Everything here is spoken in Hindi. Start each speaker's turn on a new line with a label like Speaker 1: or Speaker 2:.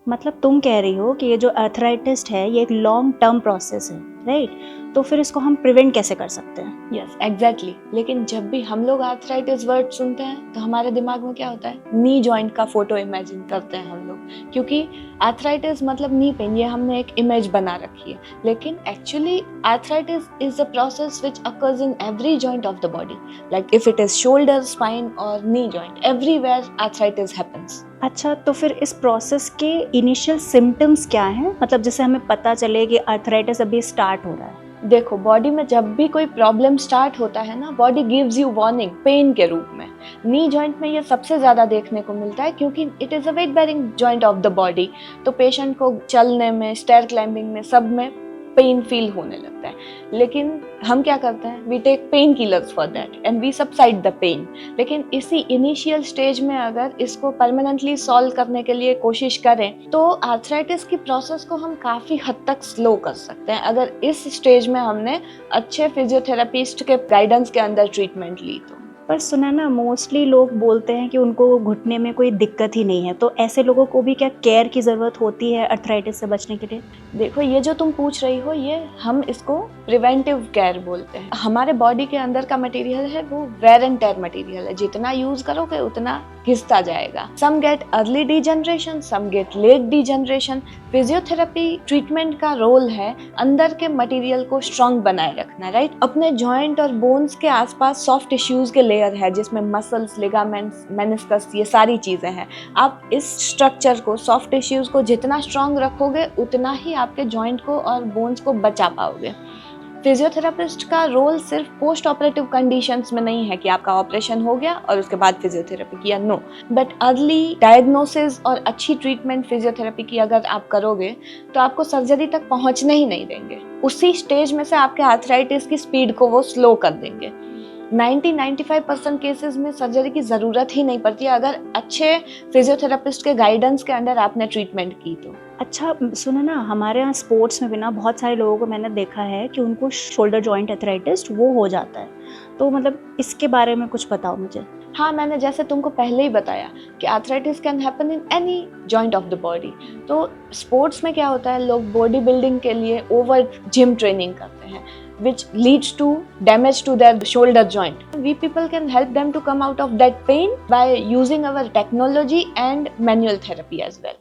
Speaker 1: मतलब तुम कह रही हो कि ये जो अर्थराइटिस है ये एक लॉन्ग टर्म प्रोसेस है, राइट? तो फिर इसको हम प्रिवेंट कैसे कर सकते हैं?
Speaker 2: Yes exactly. लेकिन जब भी हम लोग आर्थराइटिस वर्ड सुनते हैं तो हमारे दिमाग में क्या होता है, नी जॉइंट का फोटो इमेजिन करते हैं हम लोग, क्योंकि आर्थराइटिस मतलब नी पेन, ये हमने एक इमेज बना रखी है। लेकिन actually arthritis is a process which occurs in every joint of the body, like if it is shoulder, spine और knee joint, everywhere arthritis happens.
Speaker 1: अच्छा, तो फिर इस प्रोसेस के इनिशियल सिम्टम्स क्या हैं? मतलब जिससे हमें पता चले कि अर्थराइटिस अभी स्टार्ट हो रहा है।
Speaker 2: देखो, बॉडी में जब भी कोई प्रॉब्लम स्टार्ट होता है ना, body gives you warning pain के रूप में। नी जॉइंट में ये सबसे ज्यादा देखने को मिलता है क्योंकि it is a weight bearing joint of the body. तो पेशेंट को चलने में, स्टेयर क्लाइंबिंग में, सब में पेन फील होने लगता है। लेकिन हम क्या करते हैं, we take pain killers for that and we subside the pain. लेकिन इसी इनिशियल स्टेज में अगर इसको परमानेंटली सॉल्व करने के लिए कोशिश करें तो आर्थराइटिस की प्रोसेस को हम काफ़ी हद तक स्लो कर सकते हैं, अगर इस स्टेज में हमने अच्छे फिजियोथेरेपिस्ट के गाइडेंस के अंदर ट्रीटमेंट ली तो।
Speaker 1: पर सुना ना, मोस्टली लोग बोलते हैं कि उनको घुटने में कोई दिक्कत ही नहीं है, तो ऐसे लोगों को भी क्या केयर की ज़रूरत होती है अर्थराइटिस से बचने के लिए?
Speaker 2: देखो, ये जो तुम पूछ रही हो, ये हम इसको प्रिवेंटिव केयर बोलते हैं। हमारे बॉडी के अंदर का मटेरियल है वो वेयर एंड टेयर मटेरियल है, जितना यूज करोगे उतना घिसता जाएगा। Some get early degeneration, some get late degeneration. Physiotherapy treatment का रोल है अंदर के मटेरियल को स्ट्रॉन्ग बनाए रखना, राइट? अपने जॉइंट और बोन्स के आसपास सॉफ्ट टिश्यूज के लेयर है जिसमें मसल्स, लिगामेंट्स, मेनिस्कस, ये सारी चीजें हैं। आप इस स्ट्रक्चर को, सॉफ्ट टिश्यूज को जितना स्ट्रॉन्ग रखोगे उतना ही आपके जॉइंट को और बोन्स को बचा पाओगे। फिजियोथेरापिस्ट का रोल सिर्फ पोस्ट ऑपरेटिव कंडीशंस में नहीं है कि आपका ऑपरेशन हो गया और उसके बाद फिजियोथेरेपी किया, नो, बट अर्ली डायग्नोसिस और अच्छी ट्रीटमेंट फिजियोथेरेपी की अगर आप करोगे तो आपको सर्जरी तक पहुंचने ही नहीं देंगे। उसी स्टेज में से आपके आर्थराइटिस की स्पीड को वो स्लो कर देंगे। 90-95% केसेस में सर्जरी की ज़रूरत ही नहीं पड़ती अगर अच्छे फिजियोथेरापिस्ट के गाइडेंस के अंडर आपने ट्रीटमेंट की तो।
Speaker 1: अच्छा सुनो ना, हमारे यहाँ स्पोर्ट्स में भी ना बहुत सारे लोगों को मैंने देखा है कि उनको शोल्डर जॉइंट अर्थराइटिस वो हो जाता है, तो मतलब इसके बारे में कुछ बताओ मुझे।
Speaker 2: हाँ, मैंने जैसे तुमको पहले ही बताया कि arthritis can happen in any joint of the body. तो स्पोर्ट्स में क्या होता है, लोग बॉडी बिल्डिंग के लिए ओवर जिम ट्रेनिंग करते हैं which leads to damage to their shoulder joint. We people can help them to come out of that pain by using our technology and manual therapy as well.